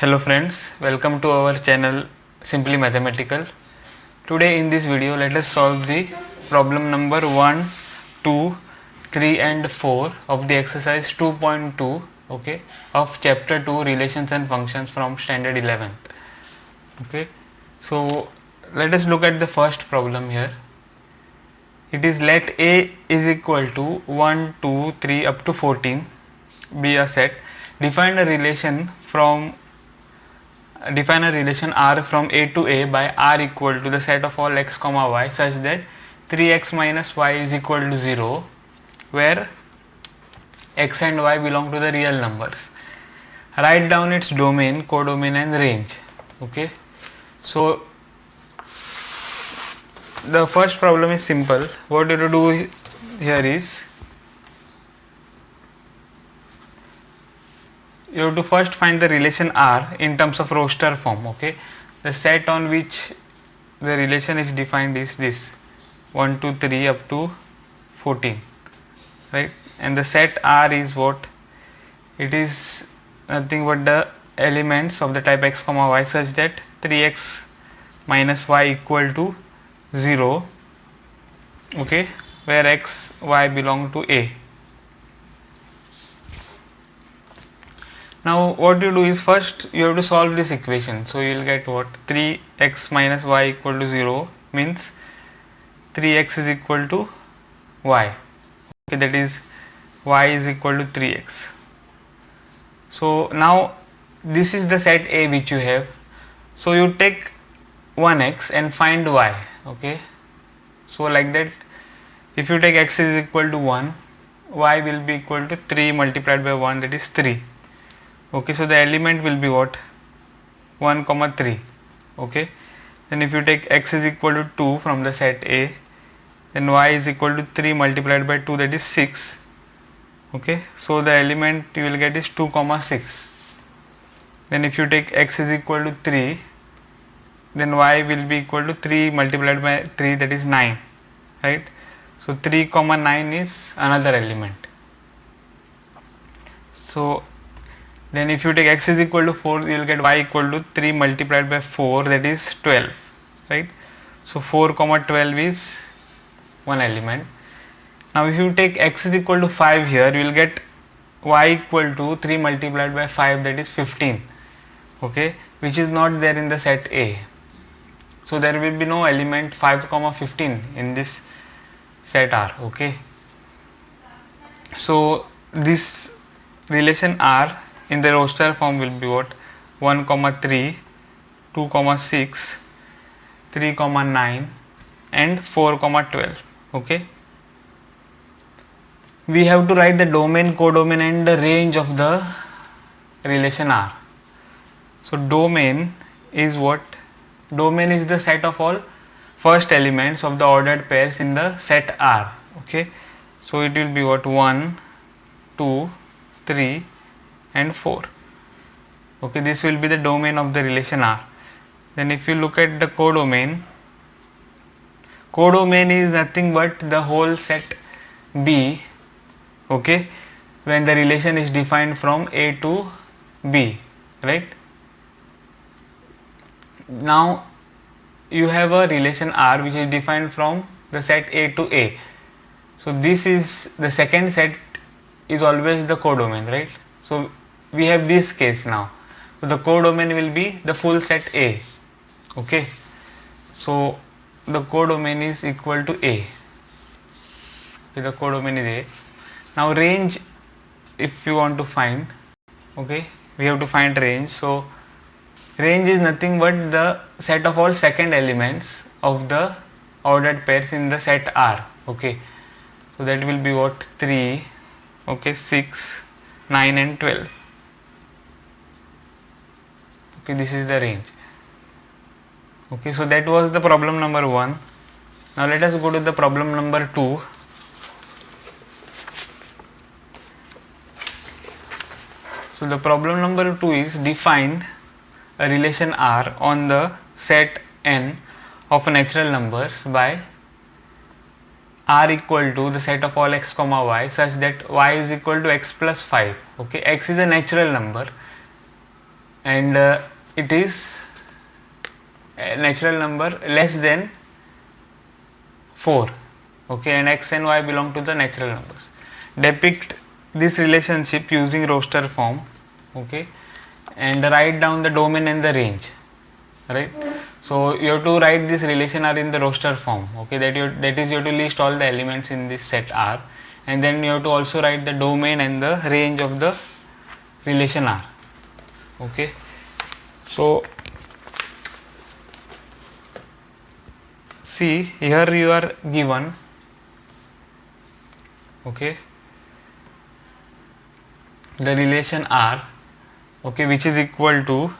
Hello friends, welcome to our channel Simply Mathematical. Today in this video let us solve the problem number 1, 2, 3 and 4 of the exercise 2.2 okay, of chapter 2 relations and functions from standard 11th. Okay, so let us look at the first problem here. It is let A is equal to 1, 2, 3 up to 14 be a set. Define a relation R from A to A by R equal to the set of all x comma y such that 3x minus y is equal to 0 where x and y belong to the real numbers. Write down its domain, codomain and range. Okay, so the first problem is simple. What you have to do here is you have to first find the relation R in terms of roster form. Okay, the set on which the relation is defined is this 1, 2, 3 up to 14, right? And the set R is what? It is nothing but the elements of the type x comma y such that 3x minus y equal to 0, okay, where x, y belong to A. Now what you do is first you have to solve this equation. So you will get what? 3x minus y equal to 0 means 3x is equal to y. Okay, that is y is equal to 3x. So now this is the set A which you have. So you take 1x and find y. Okay, so like that, if you take x is equal to 1, y will be equal to 3 multiplied by 1, that is 3. Okay, so the element will be what? 1 comma 3. Okay, then if you take x is equal to 2 from the set A, then y is equal to 3 multiplied by 2, that is 6. Okay, so the element you will get is 2 comma 6. Then if you take x is equal to 3, then y will be equal to 3 multiplied by 3, that is 9, right? So 3 comma 9 is another element. So then if you take x is equal to 4, you will get y equal to 3 multiplied by 4, that is 12, right? So 4 comma 12 is one element. Now if you take x is equal to 5 here, you will get y equal to 3 multiplied by 5, that is 15, okay, which is not there in the set A. So there will be no element 5 comma 15 in this set R. Okay, so this relation R in the roster form will be what? 1 comma 3, 2 comma 6, 3 comma 9 and 4 comma 12. Okay, we have to write the domain, codomain and the range of the relation R. So domain is what? Domain is the set of all first elements of the ordered pairs in the set R. Okay, so it will be what? 1, 2, 3 and 4. Okay, this will be the domain of the relation R. Then if you look at the codomain, codomain is nothing but the whole set B, okay, when the relation is defined from A to B, right? Now you have a relation R which is defined from the set A to A. So this is the second set is always the codomain, right? So we have this case now. So the codomain will be the full set A. Okay, so the codomain is equal to A. Okay, the codomain is A. Now range, if you want to find, okay, we have to find range. So range is nothing but the set of all second elements of the ordered pairs in the set R. Okay, so that will be what? 3, okay, 6, 9 and 12. Okay, this is the range. Okay, so that was the problem number 1. Now let us go to the problem number 2. So the problem number 2 is define a relation R on the set N of natural numbers by R equal to the set of all x comma y such that y is equal to x plus 5. Okay, x is a natural number and it is a natural number less than 4. Okay, and x and y belong to the natural numbers. Depict this relationship using roster form. Okay, and write down the domain and the range, right? So you have to write this relation R in the roster form. Okay, that is you have to list all the elements in this set R, and then you have to also write the domain and the range of the relation R. Okay, so see here you are given, okay, the relation R, okay, which is equal to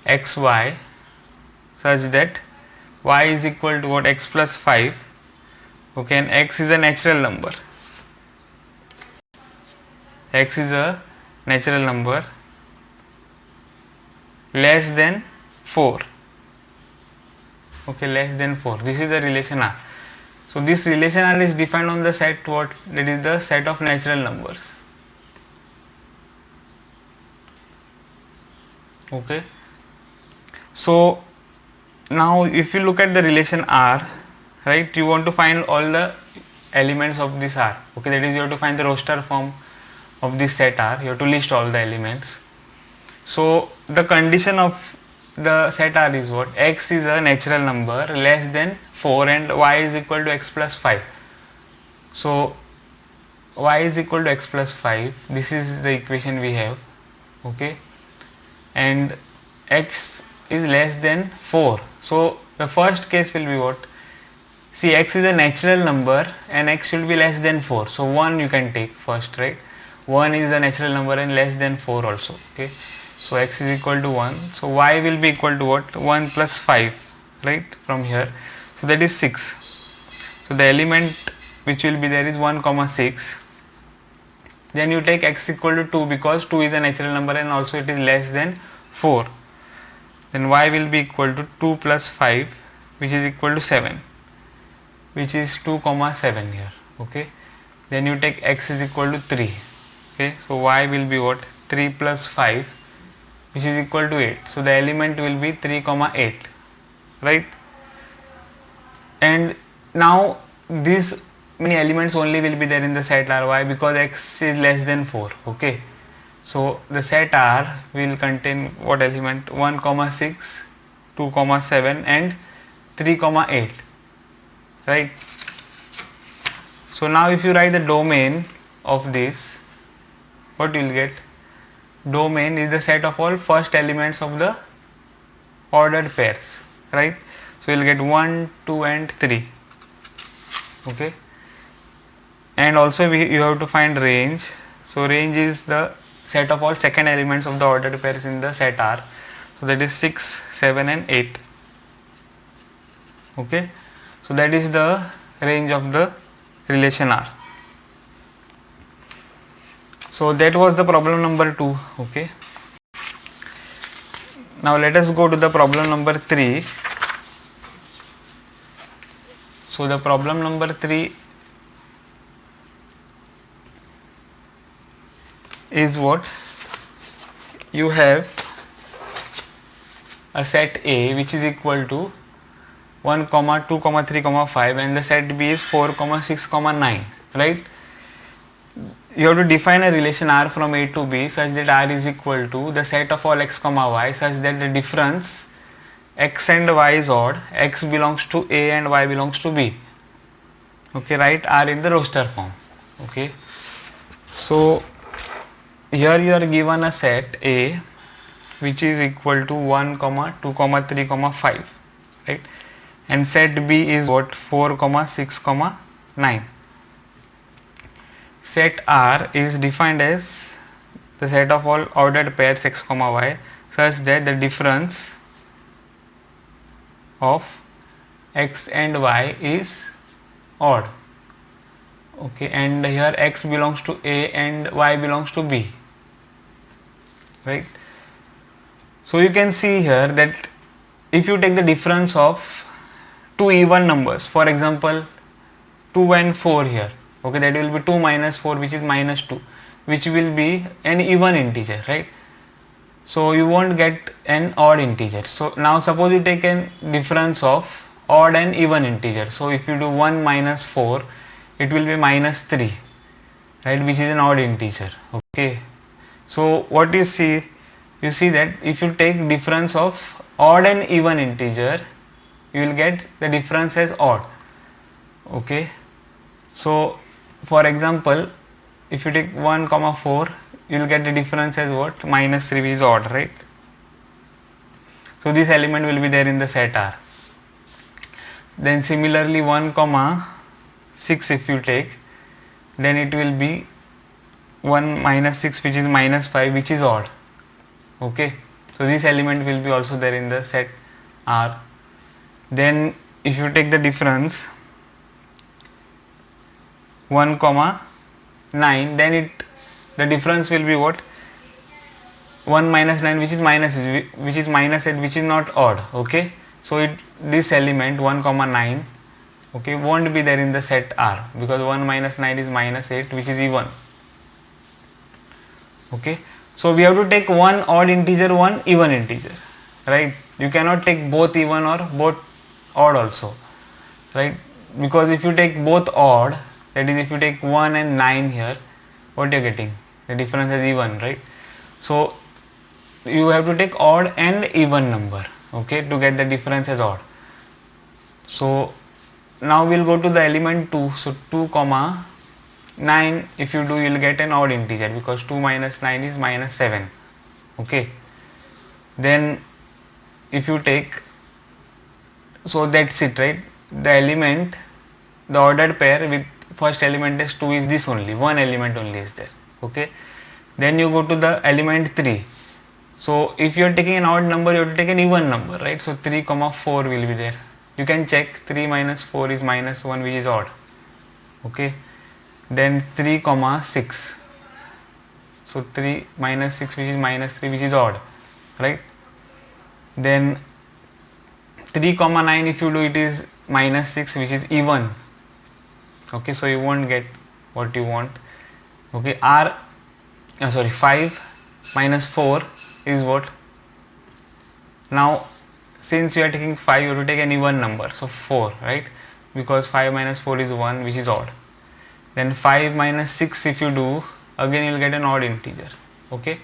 xy such that y is equal to what, x plus 5, okay, and x is a natural number. X is a natural number less than 4. Okay, less than 4. This is the relation R. So this relation R is defined on the set what, that is the set of natural numbers. Okay, so now if you look at the relation R, right, you want to find all the elements of this R. Okay, that is you have to find the roster form of this set R. You have to list all the elements. So the condition of the set R is what, x is a natural number less than 4 and y is equal to x plus 5. So y is equal to x plus 5, this is the equation we have. Okay, and x is less than 4. So the first case will be what, see, x is a natural number and x should be less than 4. So 1 you can take first, right? 1 is a natural number and less than 4 also. Okay, so x is equal to 1. So y will be equal to what, 1 plus 5, right, from here. So that is 6. So the element which will be there is 1 comma 6. Then you take x equal to 2 because 2 is a natural number and also it is less than 4. Then y will be equal to 2 plus 5, which is equal to 7, which is 2 comma 7 here. Okay, then you take x is equal to 3. Okay, so y will be what, 3 plus 5, which is equal to 8. So the element will be 3 comma 8, right? And now these many elements only will be there in the set R. Why? Because x is less than 4. Okay, so the set R will contain what element, 1 comma 6, 2 comma 7 and 3 comma 8, right? So now if you write the domain of this, what you will get, domain is the set of all first elements of the ordered pairs, right? So you will get 1, 2 and 3. Okay, and also you have to find range. So range is the set of all second elements of the ordered pairs in the set R. So that is 6, 7 and 8. Okay, so that is the range of the relation R. So that was the problem number 2. Okay, now let us go to the problem number 3. So the problem number 3 is what, you have a set A which is equal to 1 comma 2 comma 3 comma 5 and the set B is 4 comma 6 comma 9, right? You have to define a relation R from A to B such that R is equal to the set of all x comma y such that the difference x and y is odd, x belongs to A and y belongs to B. Okay, write R in the roster form. Okay, so here you are given a set A which is equal to 1 comma 2 comma 3 comma 5, right, and set B is what, 4 comma 6 comma 9. Set R is defined as the set of all ordered pairs x comma y such that the difference of x and y is odd. Okay, and here x belongs to A and y belongs to B, right? So you can see here that if you take the difference of two even numbers, for example 2 and 4 here, okay, that will be 2 minus 4 which is minus 2, which will be an even integer, right? so you won't get an odd integer. So now suppose you take a difference of odd and even integer. So if you do 1 minus 4, it will be minus 3, right, which is an odd integer. Okay, so what you see that if you take difference of odd and even integer, you will get the difference as odd. Okay, so for example, if you take 1 comma 4, you will get the difference as what? Minus 3, which is odd, right? So this element will be there in the set R. Then similarly 1 comma 6 if you take, then it will be 1 minus 6, which is minus 5, which is odd. Okay, so this element will be also there in the set R. Then if you take the difference 1 comma 9, then the difference will be what? 1 minus 9, which is minus 8, which is not odd. Okay, so this element 1 comma 9, okay, won't be there in the set R, because 1 minus 9 is minus 8, which is even. Okay, so we have to take one odd integer, one even integer, right? You cannot take both even or both odd also, right? Because if you take both odd, that is if you take 1 and 9 here, what you are getting? The difference is even, right? So you have to take odd and even number, okay, to get the difference as odd. So now we'll go to the element 2. So 2 comma 9, if you do, you will get an odd integer, because 2 minus 9 is minus 7. Okay, then if you take, so that's it, right? The element, the ordered pair with first element is 2 is this only, one element only is there. Okay, then you go to the element 3. So if you are taking an odd number, you have to take an even number, right? So 3 comma 4 will be there. You can check, 3 minus 4 is minus 1, which is odd. Okay, then 3 comma 6, so 3 minus 6, which is minus 3, which is odd, right? Then 3 comma 9, if you do, it is minus 6, which is even. Okay, so you won't get what you want. Okay, 5 minus 4 is what? Now since you are taking 5, you have to take an even number, so 4, right? Because 5 minus 4 is 1, which is odd. Then 5 minus 6, if you do, again you will get an odd integer. Okay,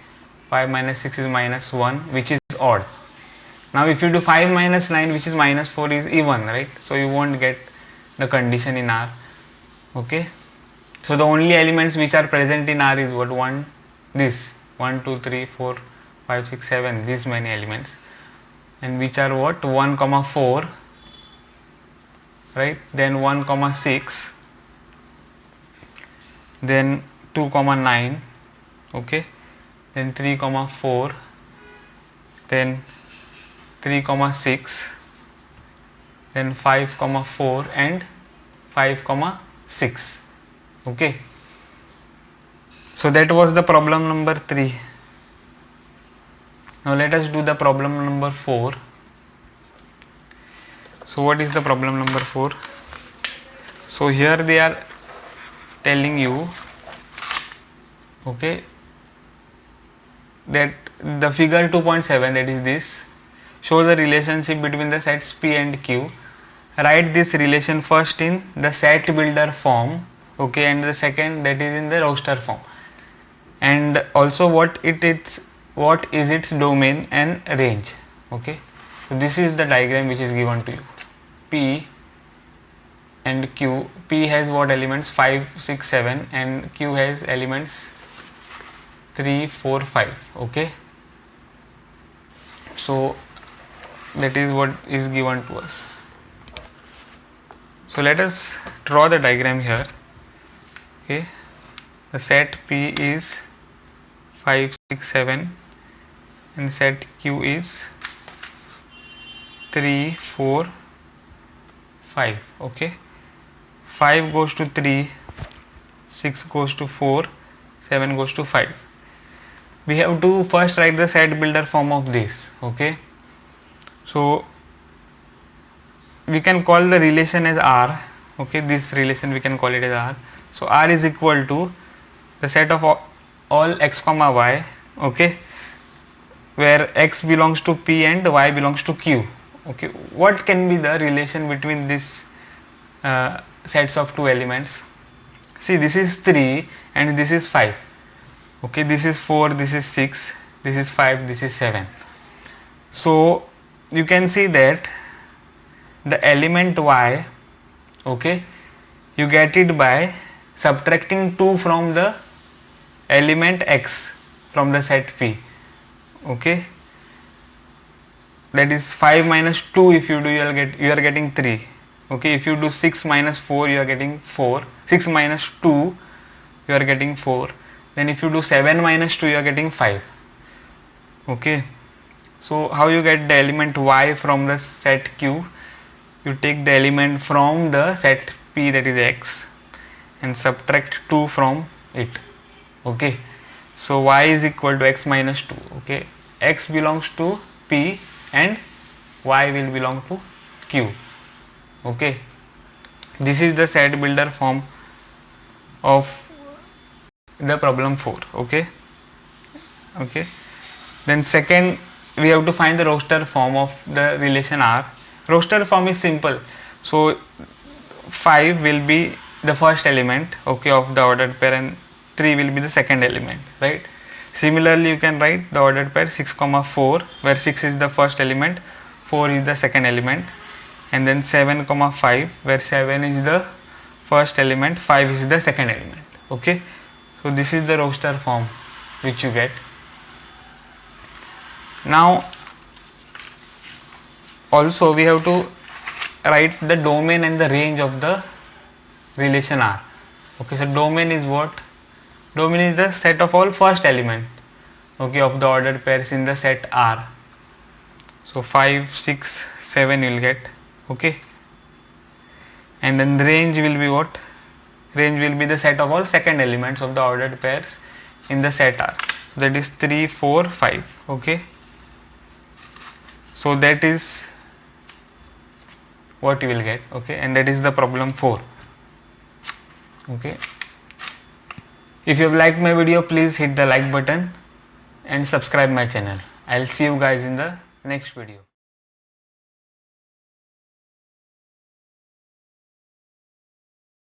5 minus 6 is minus 1, which is odd. Now if you do 5 minus 9, which is minus 4, is even, right? So you won't get the condition in R. Okay, so the only elements which are present in R is what? 1, 2, 3, 4, 5, 6, 7, these many elements, and which are what? 1 comma 4, right? Then 1 comma 6, then 2 comma 9, okay, then 3 comma 4, then 3 comma 6, then 5 comma 4 and 5 comma 6. Okay, so that was the problem number 3. Now let us do the problem number 4. So what is the problem number 4? So here they are telling you, okay, that the figure 2.7, that is this, shows a relationship between the sets P and Q. Write this relation first in the set builder form, okay, and the second, that is in the roster form, and also what is its domain and range. Okay, so this is the diagram which is given to you. P and Q. P has what elements? 5, 6, 7, and Q has elements 3, 4, 5. Okay, so that is what is given to us. So let us draw the diagram here. Okay, the set P is 5, 6, 7, and set Q is 3, 4, 5. Okay, 5 goes to 3, 6 goes to 4, 7 goes to 5. We have to first write the set builder form of this. Okay, so we can call the relation as R. Okay, this relation we can call it as R. So R is equal to the set of all x comma y, okay, where x belongs to P and y belongs to Q. Okay, what can be the relation between these sets of two elements? See, this is 3 and this is 5. Okay, this is 4, this is 6, this is 5, this is 7. So you can see that the element y, okay, you get it by subtracting 2 from the element x from the set P. Okay, that is 5 minus 2. If you do, you are getting 3. Okay, if you do 6 minus 4, you are getting 4. 6 minus 2, you are getting 4. Then if you do 7 minus 2, you are getting 5. Okay, so how you get the element y from the set Q? You take the element from the set P, that is x, and subtract 2 from it. Okay, so y is equal to x minus 2. Okay, x belongs to P and y will belong to Q. Okay, this is the set builder form of the problem 4. Okay, then second, we have to find the roster form of the relation R. Roster form is simple. So 5 will be the first element, okay, of the ordered pair, and 3 will be the second element, right? Similarly, you can write the ordered pair 6, 4, where 6 is the first element, 4 is the second element, and then 7, 5, where 7 is the first element, 5 is the second element. Okay, so this is the roster form which you get. Now also we have to write the domain and the range of the relation R. Okay, so domain is what? Domain is the set of all first element, okay, of the ordered pairs in the set R. So 5, 6, 7 you will get. Okay, and then the range will be what? Range will be the set of all second elements of the ordered pairs in the set R. That is 3, 4, 5. Okay, so that is what you will get. Okay, and that is the problem 4. Okay, if you have liked my video, please hit the like button and subscribe my channel. I'll see you guys in the next video.